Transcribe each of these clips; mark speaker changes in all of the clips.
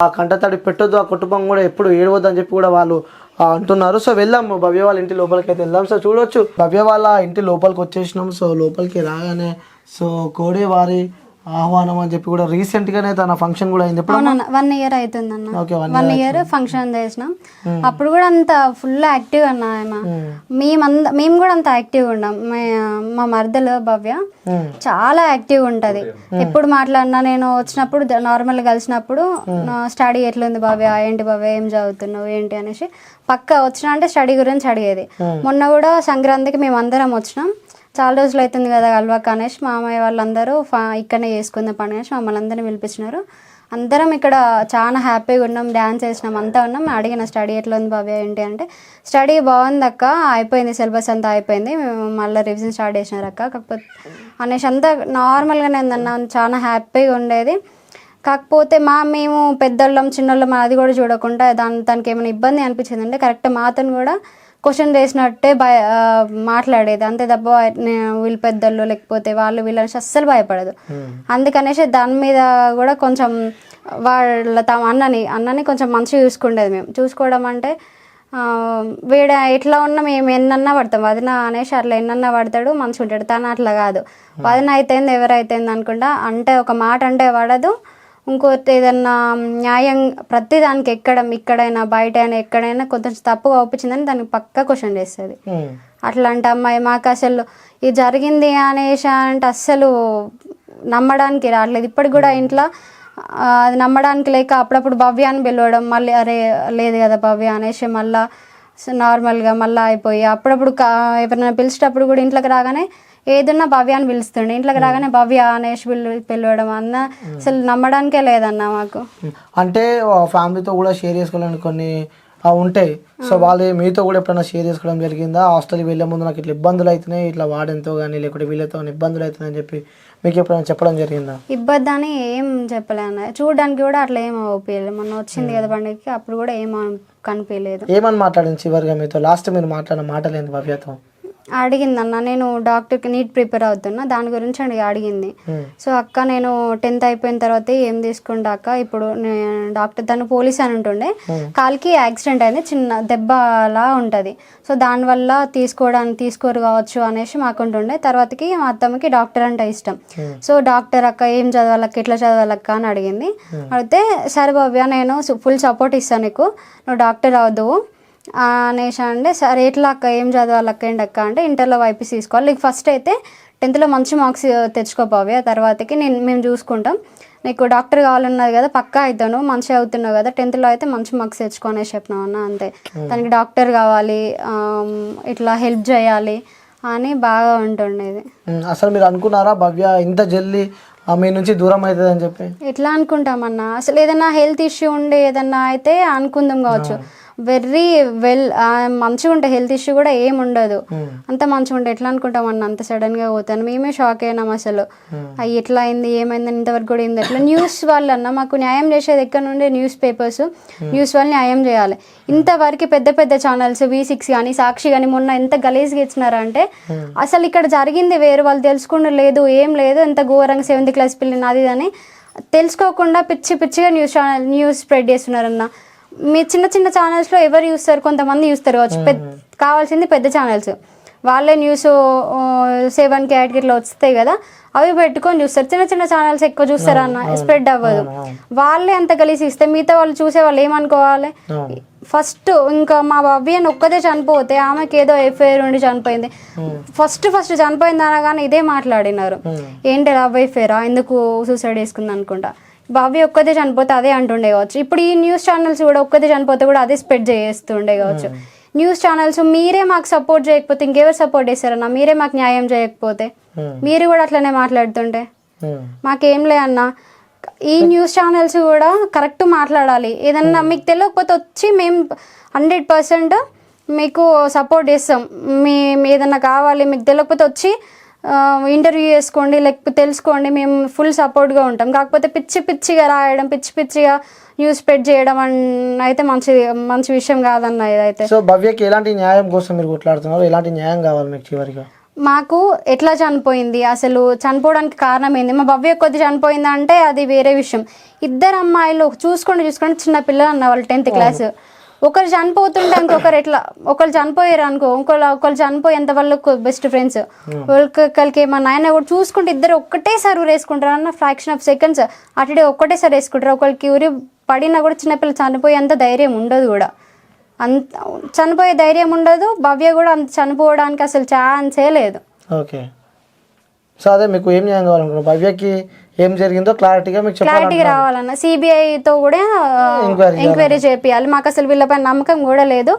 Speaker 1: ఆ కంటతడి పెట్టొద్దు, ఆ కుటుంబం కూడా ఎప్పుడు ఏడవద్దు అని చెప్పి కూడా వాళ్ళు అంటున్నారు. సో వెళ్దాం భవ్య వాళ్ళ ఇంటి లోపలికి అయితే వెళ్దాం. సో చూడొచ్చు భవ్య వాళ్ళ ఇంటి లోపలికి వచ్చేసినాం. సో లోపలికి రాగానే సో కోడే వారి ఆహ్వానం అని చెప్పి కూడా రీసెంట్ గానే తన ఫంక్షన్ కూడా అయింది.
Speaker 2: 1 year అవుతుంది అన్న. 1 year ఫంక్షన్ చేసినాం. అప్పుడు కూడా అంత ఫుల్ యాక్టివ్ అన్న ఆమె. మేము కూడా అంత యాక్టివ్ ఉన్నాం. మా మరదలు భవ్య చాలా యాక్టివ్ ఉంటది. ఎప్పుడు మాట్లాడినా నేను వచ్చినప్పుడు నార్మల్ కలిసినప్పుడు స్టడీ ఎట్లుంది భవ్య, ఏంటి భవ్య ఏం చదువుతున్నావు ఏంటి అనేసి పక్క వచ్చినా అంటే స్టడీ గురించి అడిగేది. మొన్న కూడా సంక్రాంతికి మేము అందరం వచ్చినాం. చాలా రోజులు అవుతుంది కదా కలవక అనేసి మామయ్య వాళ్ళందరూ ఇక్కడనే చేసుకుందాం పండుగ అనేసి మమ్మల్ని అందరినీ పిలిపించినారు. అందరం ఇక్కడ చాలా హ్యాపీగా ఉన్నాం, డ్యాన్స్ వేసినాం, అంతా ఉన్నాం. అడిగిన స్టడీ ఎట్లా ఉంది భవ్య ఏంటి అంటే స్టడీ బాగుంది అక్క, అయిపోయింది సిలబస్ అంతా అయిపోయింది, మళ్ళీ రివిజన్ స్టార్ట్ చేసినారు అక్క కాకపోతే అనేసి అంతా నార్మల్గానే ఉందన్న. చాలా హ్యాపీగా ఉండేది. కాకపోతే మేము పెద్దోళ్ళం చిన్నోళ్ళం అది కూడా చూడకుండా తనకి ఏమైనా ఇబ్బంది అనిపించింది అంటే కరెక్ట్ మాతను కూడా క్వశ్చన్ చేసినట్టే మాట్లాడేది అంతే తప్ప వీళ్ళు పెద్దోళ్ళు లేకపోతే వాళ్ళు వీళ్ళని అస్సలు భయపడదు. అందుకనేసి దాని మీద కూడా కొంచెం వాళ్ళ అన్నని కొంచెం మంచిగా చూసుకుండేది. మేము చూసుకోవడం అంటే వీడ ఎట్లా ఉన్నా మేము ఎన్నన్నా పడతాం, వదిన అనేసి అట్లా ఎన్నన్నా పడతాడు, మంచిగా ఉంటాడు. తను అట్లా కాదు, వదిన అయితేంది ఎవరైతేంది అనుకుంటా అంటే ఒక మాట అంటే పడదు. ఇంకోటి ఏదన్నా న్యాయం ప్రతి దానికి ఇక్కడైనా బయట అయినా ఎక్కడైనా కొంచెం తప్పుగా ఒప్పించిందని దానికి పక్కా క్వశ్చన్ చేస్తుంది. అట్లాంటి అమ్మాయి మాకు అసలు ఇది జరిగింది అనేసి అంటే అస్సలు నమ్మడానికి రావట్లేదు. ఇప్పటికి కూడా ఇంట్లో అది నమ్మడానికి లేక అప్పుడప్పుడు భవ్య అని పిలవడం, మళ్ళీ అరే లేదు కదా భవ్య అనేసి మళ్ళీ నార్మల్గా మళ్ళీ అయిపోయి అప్పుడప్పుడు ఎవరైనా పిలిచేటప్పుడు కూడా ఇంట్లోకి రాగానే ఏదన్నా భవ్య అని పిలుస్తుండే, ఇంట్లోకి రాగానే భవ్య అనేసి పిలవడం అన్న అసలు నమ్మడానికే లేదన్న మాకు.
Speaker 1: అంటే ఫ్యామిలీతో కూడా షేర్ చేసుకోవాలని కొన్ని ఉంటాయి. సో వాళ్ళు మీతో కూడా ఎప్పుడైనా షేర్ చేసుకోవడం జరిగిందా? హాస్టల్కి వెళ్ళే ముందు నాకు ఇట్లా ఇబ్బందులు అవుతున్నాయి, ఇట్లా వాడెంతో కానీ లేకపోతే వీళ్ళతో ఇబ్బందులు అవుతున్నాయి అని చెప్పి మీకు ఎప్పుడైనా చెప్పడం జరిగిందా?
Speaker 2: ఇబ్బంది అని ఏం చెప్పలేను, చూడడానికి కూడా అట్లా ఏం అవుపించలేదు. మొన్న వచ్చింది కదా పండుగకి అప్పుడు కూడా ఏం కనిపించలేదు.
Speaker 1: ఏమని మాట్లాడింది చివరిగా మీతో? లాస్ట్ మీరు మాట్లాడిన మాటలేంది భవ్యతో?
Speaker 2: అడిగిందన్న, నేను డాక్టర్కి నీట్ ప్రిపేర్ అవుతున్నా దాని గురించి అడిగింది. సో అక్క నేను 10th అయిపోయిన తర్వాత ఏం తీసుకుంటా అక్క, ఇప్పుడు డాక్టర్ తను పోలీస్ అని ఉంటుండే, కాలికి యాక్సిడెంట్ అయింది, చిన్న దెబ్బలా ఉంటుంది, సో దానివల్ల తీసుకోరు కావచ్చు అనేసి మాకుంటుండే. తర్వాతకి మా అత్తమ్మకి డాక్టర్ అంటే ఇష్టం. సో డాక్టర్ అక్క ఏం చదవాలక్క, ఎట్లా చదవాలక్క అని అడిగింది. అడిగితే సరే భవ్య నేను ఫుల్ సపోర్ట్ ఇస్తాను నీకు, నువ్వు డాక్టర్ అవుదువు అనేసి అంటే సరే ఎట్లా అక్క ఏం చదవాలక్క ఏంటి అక్క అంటే ఇంటర్లో వైపీసీ తీసుకోవాలి, నీకు ఫస్ట్ అయితే 10th మంచి మార్క్స్ తెచ్చుకోపోవి, ఆ తర్వాతకి మేము చూసుకుంటాం, నీకు డాక్టర్ కావాలన్నది కదా పక్కా అవుతాను, మంచిగా అవుతున్నావు కదా 10th అయితే మంచి మార్క్స్ తెచ్చుకో అనేసి చెప్పినావు అన్న. అంతే, తనకి డాక్టర్ కావాలి, ఇట్లా హెల్ప్ చేయాలి అని బాగా ఉంటుండేది.
Speaker 1: అసలు మీరు అనుకున్నారా భవ్య ఇంత జల్దీ మీ నుంచి దూరం అవుతుంది అని చెప్పి?
Speaker 2: ఎట్లా అనుకుంటామన్నా, అసలు ఏదైనా హెల్త్ ఇష్యూ ఉండే ఏదన్నా అయితే అనుకుందాం కావచ్చు, వెరీ మంచిగా ఉంటాయి, హెల్త్ ఇష్యూ కూడా ఏం ఉండదు, అంత మంచిగా ఉంటాయి. ఎట్లా అనుకుంటామన్నా అంత సడన్గా పోతాను, మేమే షాక్ అయినాం అసలు, అవి ఎట్లా అయింది ఏమైందని ఇంతవరకు కూడా ఏంది. ఎట్లా న్యూస్ వాళ్ళన్నా మాకు న్యాయం చేసేది ఎక్కడ నుండి న్యూస్ పేపర్స్, న్యూస్ వాళ్ళు న్యాయం చేయాలి. ఇంతవరకు పెద్ద పెద్ద ఛానల్స్ V6 కానీ సాక్షి కానీ మొన్న ఎంత గలీజ్గా ఇచ్చినారంటే అసలు ఇక్కడ జరిగింది వేరు, వాళ్ళు తెలుసుకుంటూ లేదు ఏం లేదు, ఎంత ఘోరంగా 7th క్లాస్ పిల్లని అది అని తెలుసుకోకుండా పిచ్చిగా న్యూస్ స్ప్రెడ్ చేస్తున్నారన్న. మీ చిన్న చిన్న ఛానల్స్లో ఎవరు చూస్తారు, కొంతమంది చూస్తారు కావచ్చు, కావాల్సింది పెద్ద ఛానల్స్ వాళ్ళే న్యూస్ 7కి 8కి ఇట్లా వస్తాయి కదా అవి పెట్టుకొని చూస్తారు. చిన్న చిన్న ఛానల్స్ ఎక్కువ చూస్తారు అన్న, స్ప్రెడ్ అవ్వదు. వాళ్ళే అంత కలిసి ఇస్తే మిగతా వాళ్ళు చూసే వాళ్ళు ఏమనుకోవాలి. ఫస్ట్ ఇంకా మా భవ్యని ఒక్కదే చనిపోతే ఆమెకి ఏదో ఎఫ్ఐఆర్ ఉండి చనిపోయింది, ఫస్ట్ చనిపోయింది అనగానే ఇదే మాట్లాడినారు, ఏంటి లవ్ ఎఫ్ఐఆరా, ఎందుకు సూసైడ్ చేసుకుంది అనుకుంటా. భవ్య ఒక్కదే చనిపోతే అదే అంటుండే కావచ్చు. ఇప్పుడు ఈ న్యూస్ ఛానల్స్ కూడా ఒక్కదే చనిపోతే కూడా అదే స్ప్రెడ్ చేస్తుండే కావచ్చు. న్యూస్ ఛానల్స్ మీరే మాకు సపోర్ట్ చేయకపోతే ఇంకెవరు సపోర్ట్ చేస్తారన్న, మీరే మాకు న్యాయం చేయకపోతే మీరు కూడా అట్లనే మాట్లాడుతుంటే మాకేం లే అన్న. ఈ న్యూస్ ఛానల్స్ కూడా కరెక్ట్ మాట్లాడాలి, ఏదన్నా మీకు తెలియకపోతే వచ్చి మేము 100% మీకు సపోర్ట్ చేస్తాం, ఏదన్నా కావాలి మీకు తెలియకపోతే వచ్చి ఇంటర్వ్యూ చేసుకోండి లేకపోతే తెలుసుకోండి, మేము ఫుల్ సపోర్ట్గా ఉంటాం. కాకపోతే పిచ్చిగా రాయడం, పిచ్చిగా న్యూస్ స్ప్రెడ్ చేయడం అయితే మంచి విషయం కాదన్న ఇదైతే.
Speaker 1: సో భవ్యకి ఎలాంటి న్యాయం కోసం మీరు కొట్లాడుతున్నారు, ఎలాంటి న్యాయం కావాలి మీకు చివరిగా?
Speaker 2: మాకు ఎట్లా చనిపోయింది, అసలు చనిపోవడానికి కారణం ఏంది, మా భవ్య కొద్ది చనిపోయిందా అంటే అది వేరే విషయం. ఇద్దరు అమ్మాయిలు చూసుకొని చిన్న పిల్లలు అన్న వాళ్ళు 10th క్లాస్, ఒకరు చనిపోతుంటే ఇంకొకరు ఎట్లా, ఒకరు చనిపోయారు అనుకో, ఒకరు చనిపోయేంత వాళ్ళకు బెస్ట్ ఫ్రెండ్స్, ఒకరికి ఏమన్నా ఆయన కూడా చూసుకుంటే ఇద్దరు ఒక్కటేసారి వేసుకుంటారు అన్న ఫ్రాక్షన్ ఆఫ్ సెకండ్స్ అటుడే ఒక్కటేసారి వేసుకుంటారు. ఒకరికి ఉరి పడినా కూడా చిన్నపిల్లలు చనిపోయేంత ధైర్యం ఉండదు కూడా, అంత చనిపోయే ధైర్యం ఉండదు. భవ్య కూడా అంత చనిపోవడానికి అసలు ఛాన్సే లేదు.
Speaker 1: ఓకే, సో అదే మీకు ఏం న్యాయం కావాలనుకున్నారు, భవ్యకి ఏం జరిగిందో క్లారిటీగా మీకు
Speaker 2: క్లారిటీగా రావాలన్న సిబిఐతో కూడా ఎంక్వైరీ చేపియాలి. మాకు అసలు వీళ్ళపైన నమ్మకం కూడా లేదు,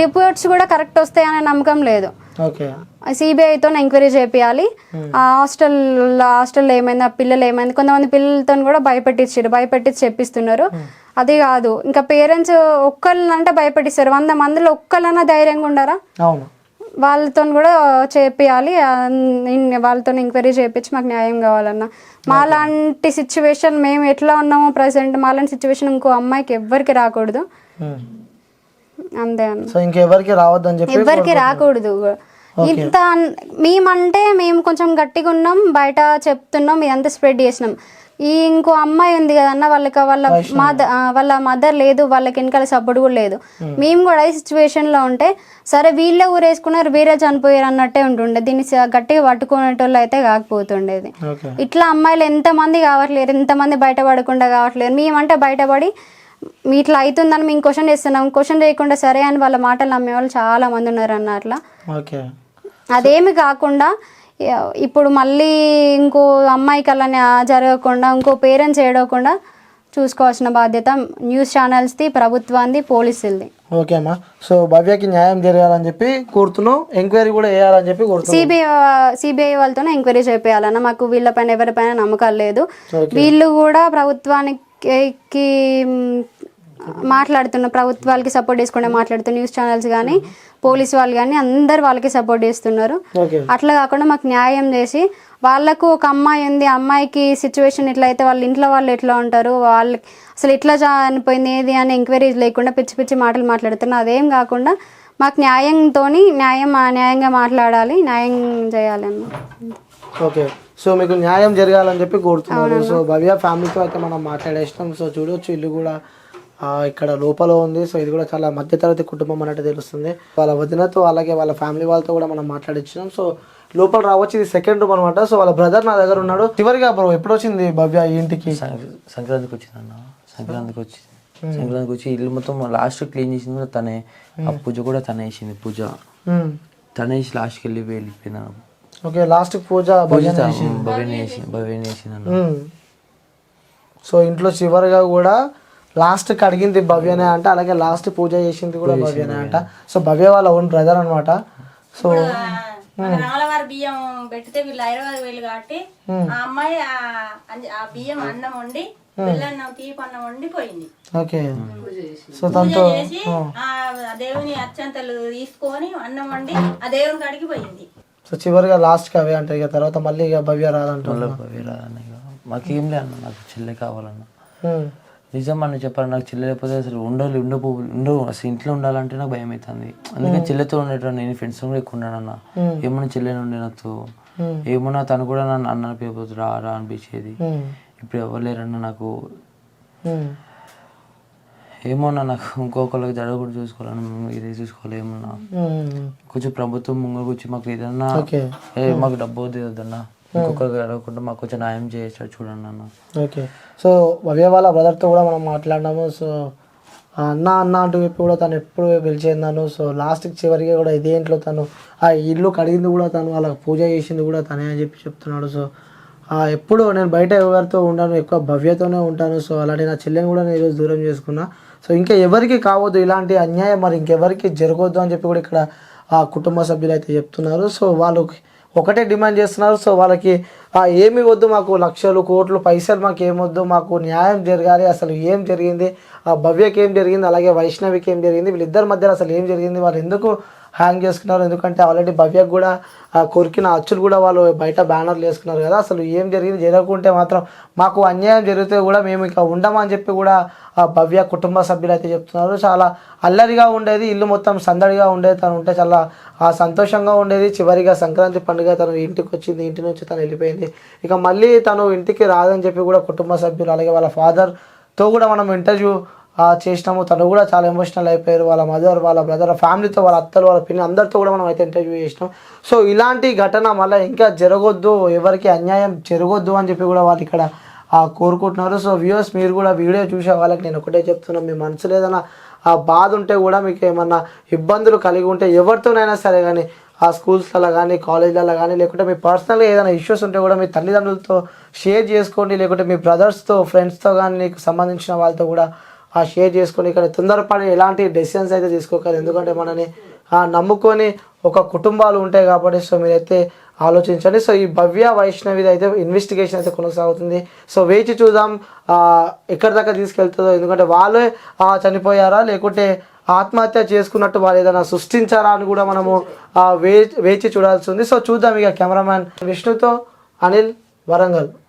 Speaker 2: రిపోర్ట్స్ కూడా కరెక్ట్ వస్తాయనే నమ్మకం లేదు. సిబిఐతో ఎంక్వైరీ చేపియాలి. ఆ హాస్టల్లో ఏమైంది, ఆ పిల్లలు ఏమైంది, కొంతమంది పిల్లలతో కూడా భయపెట్టి చెప్పిస్తున్నారు. అది కాదు, ఇంకా పేరెంట్స్ ఒక్కళ్ళంటే భయపెట్టిస్తారు, 100 మందిలో ఒక్కళ్ళన్నా ధైర్యంగా ఉండరా, వాళ్ళతో కూడా చేపియాలి. వాళ్ళతో ఎంక్వైరీ చేయించి మాకు న్యాయం కావాలన్న. మాలాంటి సిచ్యువేషన్ మేము ఎట్లా ఉన్నామో ప్రజెంట్, మాలాంటి సిచ్యువేషన్ ఇంకో అమ్మాయికి ఎవ్వరికి రాకూడదు, అంతే అన్న.
Speaker 1: సో ఇంకెవరికి రావద్దని చెప్పి,
Speaker 2: ఎవ్వరికి రాకూడదు. ఇంత మేమంటే మేము కొంచెం గట్టిగా ఉన్నాం, బయట చెప్తున్నాం, ఇదంతా స్ప్రెడ్ చేసినాం. ఈ ఇంకో అమ్మాయి ఉంది కదన్న, వాళ్ళ మదర్ లేదు, వాళ్ళకి వెనకాల సపోర్ట్ కూడా లేదు. మేము కూడా ఈ సిచ్యువేషన్లో ఉంటే సరే వీళ్ళే ఊరేసుకున్నారు, వేరే చనిపోయారు అన్నట్టే ఉంటుండే, దీన్ని గట్టిగా పట్టుకునేటోళ్ళు అయితే కాకపోతుండేది. ఇట్లా అమ్మాయిలు ఎంతమంది కావట్లేరు, ఎంతమంది బయటపడకుండా కావట్లేరు. మేమంటే బయటపడి మీ ఇట్లా అవుతుందని మేము క్వశ్చన్ చేస్తున్నాం, క్వశ్చన్ చేయకుండా సరే అని వాళ్ళ మాటలు నమ్మే వాళ్ళు చాలా మంది ఉన్నారు అన్న. అట్లా అదేమి కాకుండా ఇప్పుడు మళ్ళీ ఇంకో అమ్మాయికి అలా జరగకుండా, ఇంకో పేరెంట్స్ ఏడవకుండా చూసుకోవాల్సిన బాధ్యత న్యూస్ ఛానల్స్ది, ప్రభుత్వాన్ని, పోలీసులది.
Speaker 1: ఓకే అమ్మా, సో భవ్యకి న్యాయం జరగాలని చెప్పి కోరుతున్నాం, ఎంక్వైరీ కూడా వేయాలని చెప్పి కోరుతున్నాం.
Speaker 2: సిబిఐ వాళ్ళతోనే ఎంక్వైరీ చేయాలన్న. మాకు వీళ్ళపైన ఎవరిపైన నమ్మకాలు లేదు. వీళ్ళు కూడా ప్రభుత్వానికి ప్రభుత్వాలకి సపోర్ట్ చేసుకుంటే మాట్లాడుతున్న న్యూస్ ఛానల్స్ కానీ, పోలీసు వాళ్ళు కానీ అందరు వాళ్ళకి సపోర్ట్ చేస్తున్నారు. అట్లా కాకుండా మాకు న్యాయం చేసి, వాళ్ళకు ఒక అమ్మాయి ఉంది, అమ్మాయికి సిచ్యువేషన్ ఇట్లా అయితే వాళ్ళ ఇంట్లో వాళ్ళు ఎట్లా ఉంటారు, వాళ్ళకి అసలు ఎట్లా చనిపోయింది ఏది అని ఎంక్వైరీ లేకుండా పిచ్చి పిచ్చి మాటలు మాట్లాడుతున్నారు. అదేం కాకుండా మాకు న్యాయంగా మాట్లాడాలి, న్యాయం చేయాలన్న.
Speaker 1: ఓకే, సో మీకు న్యాయం జరగాలని చెప్పి కోరుతున్నారు. సో భవ్య ఫ్యామిలీతో అయితే మనం మాట్లాడేసినాం. సో చూడవచ్చు, ఇల్లు కూడా ఇక్కడ లోపల ఉంది. సో ఇది కూడా చాలా మధ్యతరగతి కుటుంబం అన్నట్టు తెలుస్తుంది. వాళ్ళ వదినతో అలాగే వాళ్ళ ఫ్యామిలీ వాళ్ళతో కూడా మనం మాట్లాడించినాం. సో లోపల రావచ్చు, ఇది సెకండ్ రూమ్ అనమాట. సో వాళ్ళ బ్రదర్ నా దగ్గర ఉన్నాడు. చివరిగా బ్రో ఎప్పుడు వచ్చింది భవ్య ఇంటికి?
Speaker 3: సంక్రాంతికి వచ్చింది అన్న. సంక్రాంతికి వచ్చి ఇల్లు మొత్తం లాస్ట్ క్లీన్ చేసింది కూడా తనే. ఆ పూజ కూడా తనే వేసింది. పూజ తనే వేసి లాస్ట్కి వెళ్ళిపోయింది.
Speaker 1: ఓకే, లాస్ట్ పూజ
Speaker 3: భవ్యని వేసింది అన్న.
Speaker 1: సో ఇంట్లో చివరిగా కూడా లాస్ట్ కడిగింది భవ్యనే అంట, అలాగే లాస్ట్ పూజ చేసింది కూడా భవ్యనే అంట. సో భవ్య వాళ్ళ ఓన్ బ్రదర్ అనమాట. సో
Speaker 4: రామలవారి బియ్యం పెడితే వీళ్ళు 50 వేలు కాబట్టి ఆ అమ్మాయి ఆ బియ్యం అన్నం వండి బెల్లన్నం తీపి అన్నం వండి పోయింది.
Speaker 1: ఓకే, సో తనతో
Speaker 4: చేసి ఆ దేవుని అత్యంతలు తీసుకొని అన్నం వండి ఆ దేవుని కాడికి పోయింది.
Speaker 1: సో చివరిగా లాస్ట్ కి అవే అంటే ఇక తర్వాత మళ్ళీ ఇక భవ్య రాదంటున్నారు.
Speaker 3: భవ్య రాదన్న. మాకేం లే అన్న, నాకు చెల్లె కావాలన్న. నిజం అని చెప్పాలి, నాకు చెల్లె లేకపోతే అసలు ఉండవు. అసలు ఇంట్లో ఉండాలంటే నాకు భయం అవుతుంది. అందుకని చెల్లెతో ఉండేటప్పుడు నేను ఫ్రెండ్స్ కూడా ఎక్కువ ఉన్నానన్న. ఏమన్నా చెల్లెని ఉండే నాతో, ఏమన్నా తను కూడా నన్ను అన్న పేపోతు రా అనిపించేది. ఇప్పుడు ఎవరు లేరన్న నాకు. ఏమన్నా నాకు ఇంకొకరికి జరగకుండా చూసుకోవాలని, ఇదే చూసుకోవాలి. ఏమన్నా కొంచెం ప్రభుత్వం ముంగ వచ్చి మాకు ఏదన్నా మాకు డబ్బు వద్దన్నా, ఇంకొకరికి అడగకుండా మాకు కొంచెం న్యాయం చేసేటట్టు చూడండి అన్న.
Speaker 1: ఓకే, సో భవ్య వాళ్ళ బ్రదర్తో కూడా మనం మాట్లాడినాము. సో అన్న అంటూ చెప్పి కూడా తను ఎప్పుడు పిలిచేందాను. సో లాస్ట్కి చివరికి కూడా ఇదే ఇంట్లో తను ఆ ఇల్లు కడిగింది కూడా తను, వాళ్ళకి పూజ చేసింది కూడా తనే అని చెప్పి చెప్తున్నాడు. సో ఎప్పుడు నేను బయట ఎవరితో ఉంటాను, ఎక్కువ భవ్యతోనే ఉంటాను. సో అలాంటి నా చెల్లెని కూడా నేను ఈరోజు దూరం చేసుకున్నా. సో ఇంకా ఎవరికి కావద్దు ఇలాంటి అన్యాయం, మరి ఇంకెవరికి జరగవద్దు అని చెప్పి కూడా ఇక్కడ ఆ కుటుంబ సభ్యులు అయితే చెప్తున్నారు. సో వాళ్ళు ఒకటే డిమాండ్ చేస్తున్నారు. సో వాళ్ళకి ఏమి వద్దు, మాకు లక్షలు కోట్లు పైసలు మాకు ఏమొద్దు, మాకు న్యాయం జరగాలి. అసలు ఏం జరిగింది, ఆ భవ్యకి ఏం జరిగింది, అలాగే వైష్ణవికి ఏం జరిగింది, వీళ్ళిద్దరి మధ్యలో అసలు ఏం జరిగింది, వాళ్ళు ఎందుకు హ్యాంగ్ చేసుకున్నారు. ఎందుకంటే ఆల్రెడీ భవ్యకు కూడా కొరికిన అచ్చులు కూడా వాళ్ళు బయట బ్యానర్లు వేసుకున్నారు కదా. అసలు ఏం జరిగింది, జరగకుంటే మాత్రం మాకు అన్యాయం జరిగితే కూడా మేము ఇక ఉండమని చెప్పి కూడా భవ్య కుటుంబ సభ్యులు అయితే చెప్తున్నారు. చాలా అల్లరిగా ఉండేది, ఇల్లు మొత్తం సందడిగా ఉండేది, తను ఉంటే చాలా సంతోషంగా ఉండేది. చివరిగా సంక్రాంతి పండుగ తను ఇంటికి వచ్చింది, ఇంటి నుంచి తను వెళ్ళిపోయింది. ఇక మళ్ళీ తను ఇంటికి రాదని చెప్పి కూడా కుటుంబ సభ్యులు అలాగే వాళ్ళ ఫాదర్తో కూడా మనం ఇంటర్వ్యూ చేసినాము. తను కూడా చాలా ఎమోషనల్ అయిపోయారు. వాళ్ళ మదర్, వాళ్ళ బ్రదర్, ఫ్యామిలీతో, వాళ్ళ అత్తలు, వాళ్ళ పిన్ని అందరితో కూడా మనం అయితే ఇంటర్వ్యూ చేసినాం. సో ఇలాంటి ఘటన మళ్ళీ ఇంకా జరగొద్దు, ఎవరికి అన్యాయం జరగొద్దు అని చెప్పి కూడా వాళ్ళు ఇక్కడ కోరుకుంటున్నారు. సో వ్యూవర్స్, మీరు కూడా వీడియో చూసే వాళ్ళకి నేను ఒకటే చెప్తున్నాను, మీ మనసులో ఏదైనా బాధ ఉంటే కూడా, మీకు ఏమన్నా ఇబ్బందులు కలిగి ఉంటే ఎవరితోనైనా సరే కానీ, ఆ స్కూల్స్లలో కానీ కాలేజ్లలో కానీ, లేకుంటే మీ పర్సనల్గా ఏదైనా ఇష్యూస్ ఉంటే కూడా మీ తల్లిదండ్రులతో షేర్ చేసుకోండి, లేకుంటే మీ బ్రదర్స్తో, ఫ్రెండ్స్తో కానీ నీకు సంబంధించిన వాళ్ళతో కూడా షేర్ చేసుకొని. ఇక్కడ తొందరపడి ఎలాంటి డెసిషన్స్ అయితే తీసుకోకూడదు, ఎందుకంటే మనని నమ్ముకొని ఒక కుటుంబాలు ఉంటాయి కాబట్టి. సో మీరైతే ఆలోచించండి. సో ఈ భవ్య వైష్ణవిది అయితే ఇన్వెస్టిగేషన్ అయితే కొనసాగుతుంది. సో వేచి చూద్దాం ఎక్కడి దాకా తీసుకెళ్తుందో, ఎందుకంటే వాళ్ళే చనిపోయారా లేకుంటే ఆత్మహత్య చేసుకున్నట్టు వాళ్ళు ఏదైనా సృష్టించారా అని కూడా మనము వేచి చూడాల్సి ఉంది. సో చూద్దాం. ఇక కెమెరామ్యాన్ విష్ణుతో అనిల్, వరంగల్.